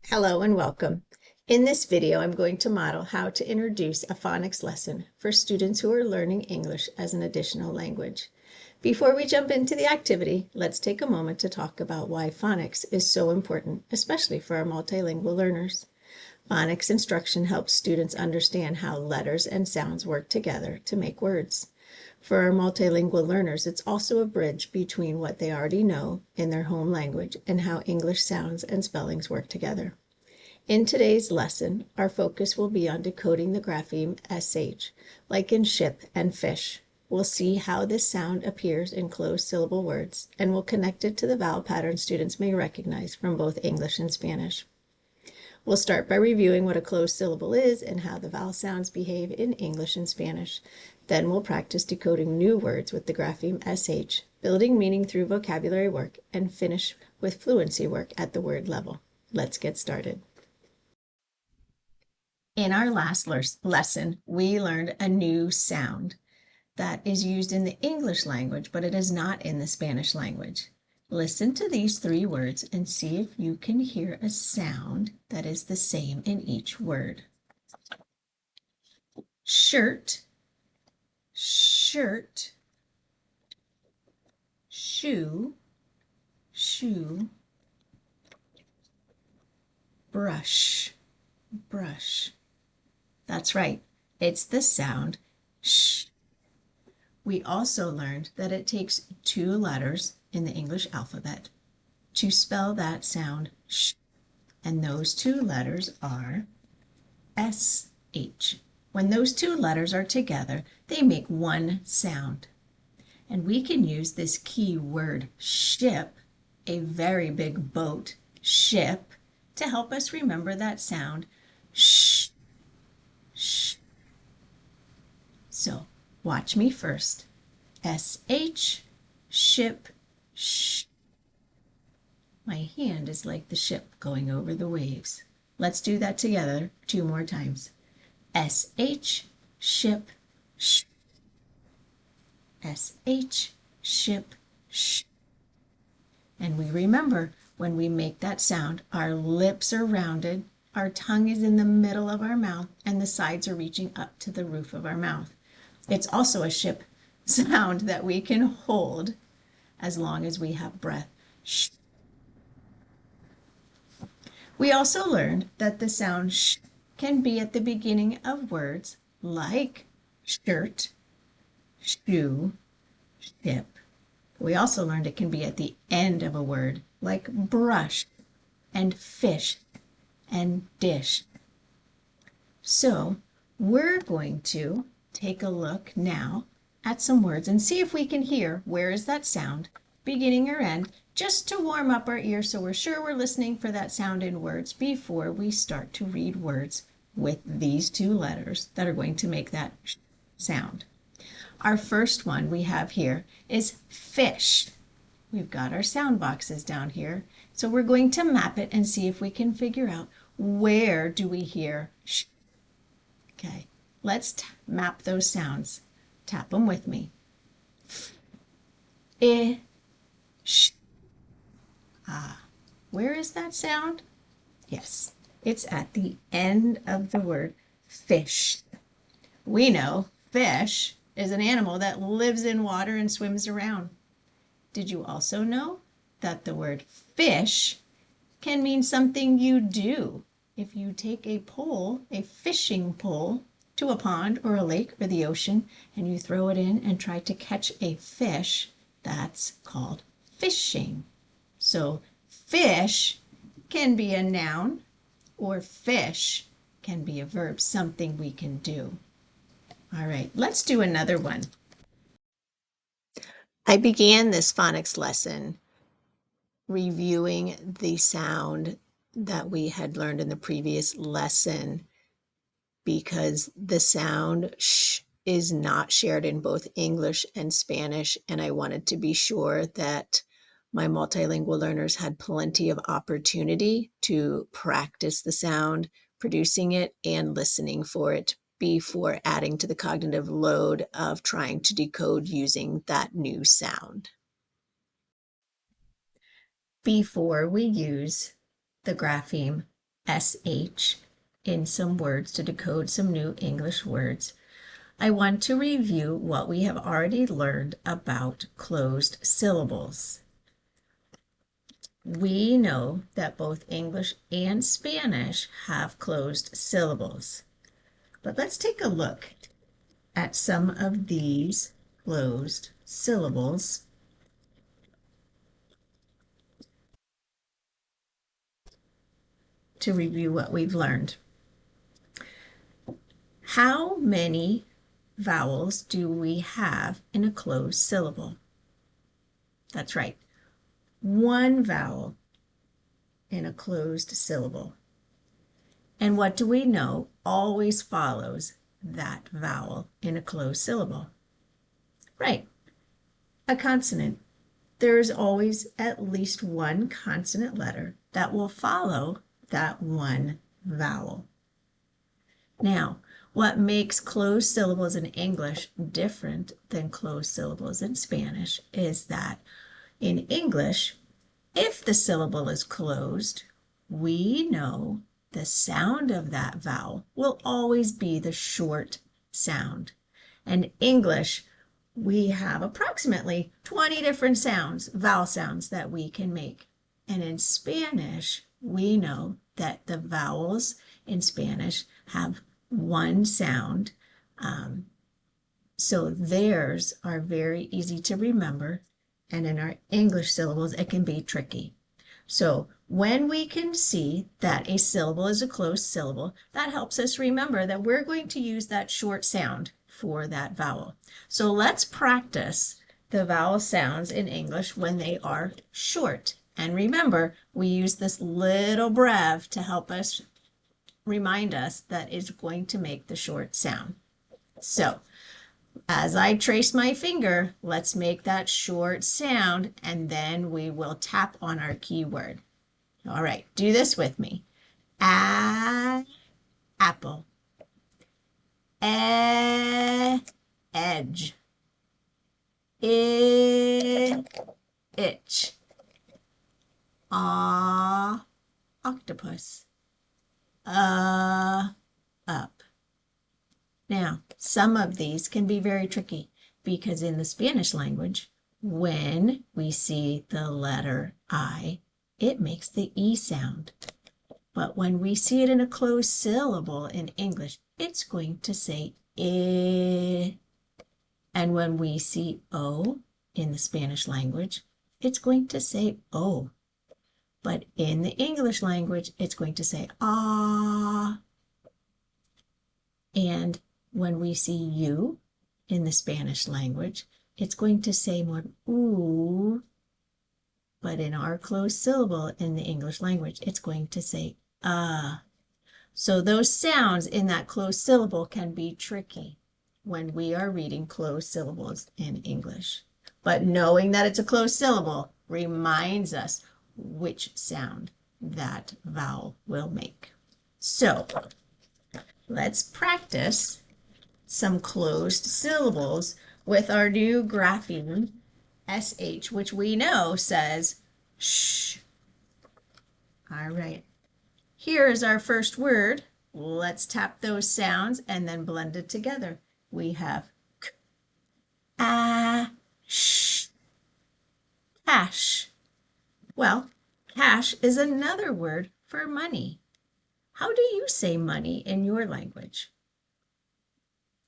Hello and welcome. In this video, I'm going to model how to introduce a phonics lesson for students who are learning English as an additional language. Before we jump into the activity, let's take a moment to talk about why phonics is so important, especially for our multilingual learners. Phonics instruction helps students understand how letters and sounds work together to make words. For our multilingual learners, it's also a bridge between what they already know in their home language and how English sounds and spellings work together. In today's lesson, our focus will be on decoding the grapheme SH, like in ship and fish. We'll see how this sound appears in closed syllable words, and we'll connect it to the vowel pattern students may recognize from both English and Spanish. We'll start by reviewing what a closed syllable is and how the vowel sounds behave in English and Spanish. Then we'll practice decoding new words with the grapheme SH, building meaning through vocabulary work, and finish with fluency work at the word level. Let's get started. In our last lesson, we learned a new sound that is used in the English language, but it is not in the Spanish language. Listen to these three words and see if you can hear a sound that is the same in each word. Shirt, shirt, shoe, shoe, brush, brush. That's right, it's the sound sh. We also learned that it takes two letters in the English alphabet to spell that sound sh, and those two letters are SH. When those two letters are together, they make one sound. And we can use this key word ship, a very big boat, ship, to help us remember that sound sh, sh. So watch me first. SH, ship, sh. My hand is like the ship going over the waves. Let's do that together 2 more times. SH, ship, sh. SH, ship, sh. And we remember when we make that sound, our lips are rounded, our tongue is in the middle of our mouth, and the sides are reaching up to the roof of our mouth. It's also a ship sound that we can hold as long as we have breath. Sh. We also learned that the sound sh can be at the beginning of words like shirt, shoe, ship. We also learned it can be at the end of a word like brush and fish and dish. So we're going to take a look now at some words and see if we can hear where is that sound, beginning or end, just to warm up our ears so we're sure we're listening for that sound in words before we start to read words with these two letters that are going to make that sound. Our first one we have here is fish. We've got our sound boxes down here, so we're going to map it and see if we can figure out where do we hear sh. Okay, let's map those sounds. Tap them with me. F, I, sh. Ah, where is that sound? Yes, it's at the end of the word fish. We know fish is an animal that lives in water and swims around. Did you also know that the word fish can mean something you do? If you take a pole, a fishing pole, to a pond or a lake or the ocean, and you throw it in and try to catch a fish, that's called fishing. So fish can be a noun, or fish can be a verb, something we can do. All right, let's do another one. I began this phonics lesson reviewing the sound that we had learned in the previous lesson because the sound sh is not shared in both English and Spanish, and I wanted to be sure that my multilingual learners had plenty of opportunity to practice the sound, producing it, and listening for it before adding to the cognitive load of trying to decode using that new sound. Before we use the grapheme SH in some words to decode some new English words, I want to review what we have already learned about closed syllables. We know that both English and Spanish have closed syllables. But let's take a look at some of these closed syllables to review what we've learned. How many vowels do we have in a closed syllable? That's right, one vowel in a closed syllable. And what do we know always follows that vowel in a closed syllable? Right, a consonant. There is always at least one consonant letter that will follow that one vowel. Now, what makes closed syllables in English different than closed syllables in Spanish is that in English, if the syllable is closed, we know the sound of that vowel will always be the short sound. In English, we have approximately 20 different sounds, vowel sounds that we can make. And in Spanish, we know that the vowels in Spanish have one sound. So theirs are very easy to remember. And in our English syllables, it can be tricky. So when we can see that a syllable is a closed syllable, that helps us remember that we're going to use that short sound for that vowel. So let's practice the vowel sounds in English when they are short. And remember, we use this little brev to help us remind us that it's going to make the short sound. So as I trace my finger, let's make that short sound, and then we will tap on our keyword. All right, do this with me. A, apple. E, edge. I, itch. A, octopus. Up. Now, some of these can be very tricky because in the Spanish language, when we see the letter I, it makes the E sound. But when we see it in a closed syllable in English, it's going to say I. And when we see O in the Spanish language, it's going to say O. But in the English language, it's going to say ah. And when we see U in the Spanish language, it's going to say more ooh. But in our closed syllable in the English language, it's going to say So those sounds in that closed syllable can be tricky when we are reading closed syllables in English. But knowing that it's a closed syllable reminds us which sound that vowel will make. So let's practice some closed syllables with our new grapheme SH, which we know says shh. All right. Here is our first word. Let's tap those sounds and then blend it together. We have k, a, sh, cash. Well, cash is another word for money. How do you say money in your language?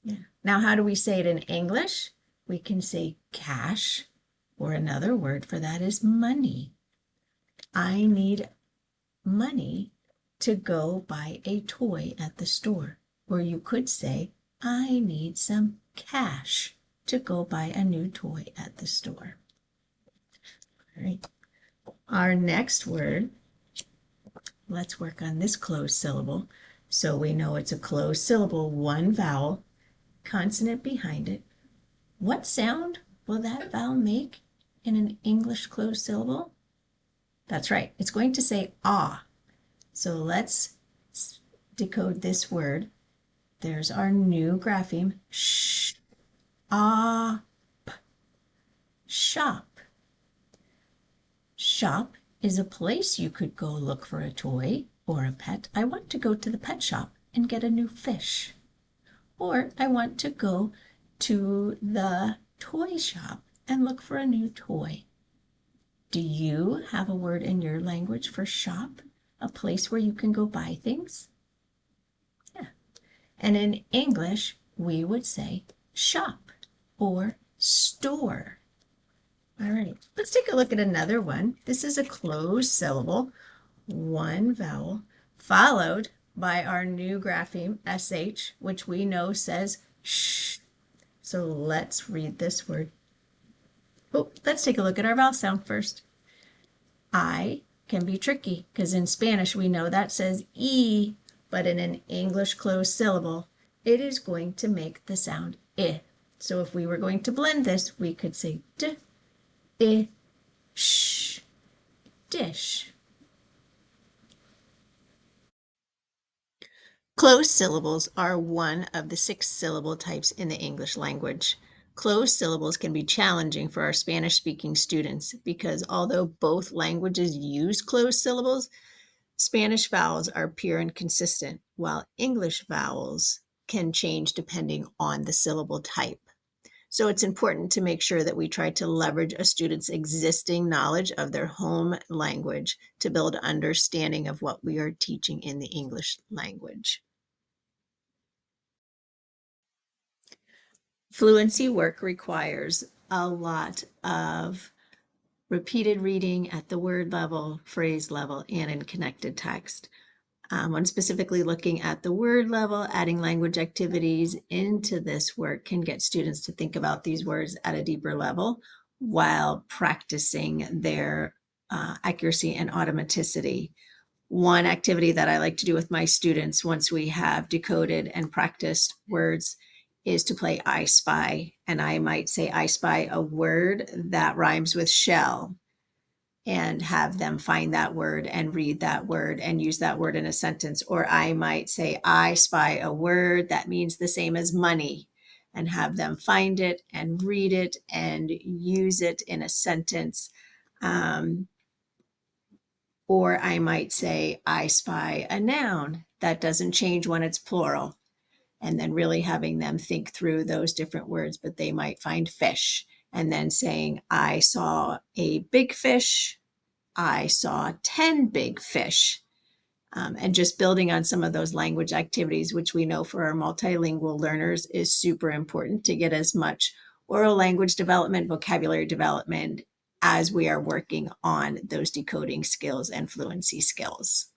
Yeah. Now, how do we say it in English? We can say cash, or another word for that is money. I need money to go buy a toy at the store. Or you could say, I need some cash to go buy a new toy at the store. All right. Our next word, let's work on this closed syllable. So we know it's a closed syllable, one vowel, consonant behind it. What sound will that vowel make in an English closed syllable? That's right, it's going to say ah. So let's decode this word. There's our new grapheme, sh, ah, p. Shop. Shop is a place you could go look for a toy. or a pet. I want to go to the pet shop and get a new fish. Or I want to go to the toy shop and look for a new toy. Do you have a word in your language for shop? A place where you can go buy things? Yeah. And in English, we would say shop or store. All right, let's take a look at another one. This is a closed syllable, one vowel, followed by our new grapheme, SH, which we know says sh. So let's read this word. Oh, let's take a look at our vowel sound first. I can be tricky because in Spanish we know that says E, but in an English closed syllable, it is going to make the sound I. So if we were going to blend this, we could say D, I, sh, dish. Closed syllables are one of the 6 syllable types in the English language. Closed syllables can be challenging for our Spanish-speaking students because although both languages use closed syllables, Spanish vowels are pure and consistent, while English vowels can change depending on the syllable type. So it's important to make sure that we try to leverage a student's existing knowledge of their home language to build understanding of what we are teaching in the English language. Fluency work requires a lot of repeated reading at the word level, phrase level, and in connected text. When specifically looking at the word level, adding language activities into this work can get students to think about these words at a deeper level while practicing their accuracy and automaticity. One activity that I like to do with my students once we have decoded and practiced words is to play I Spy. And I might say, I spy a word that rhymes with shell, and have them find that word and read that word and use that word in a sentence. Or I might say, I spy a word that means the same as money, and have them find it and read it and use it in a sentence. Or I might say, I spy a noun that doesn't change when it's plural. And then really having them think through those different words, but they might find fish. And then saying, I saw a big fish, I saw 10 big fish. And just building on some of those language activities, which we know for our multilingual learners is super important to get as much oral language development, vocabulary development as we are working on those decoding skills and fluency skills.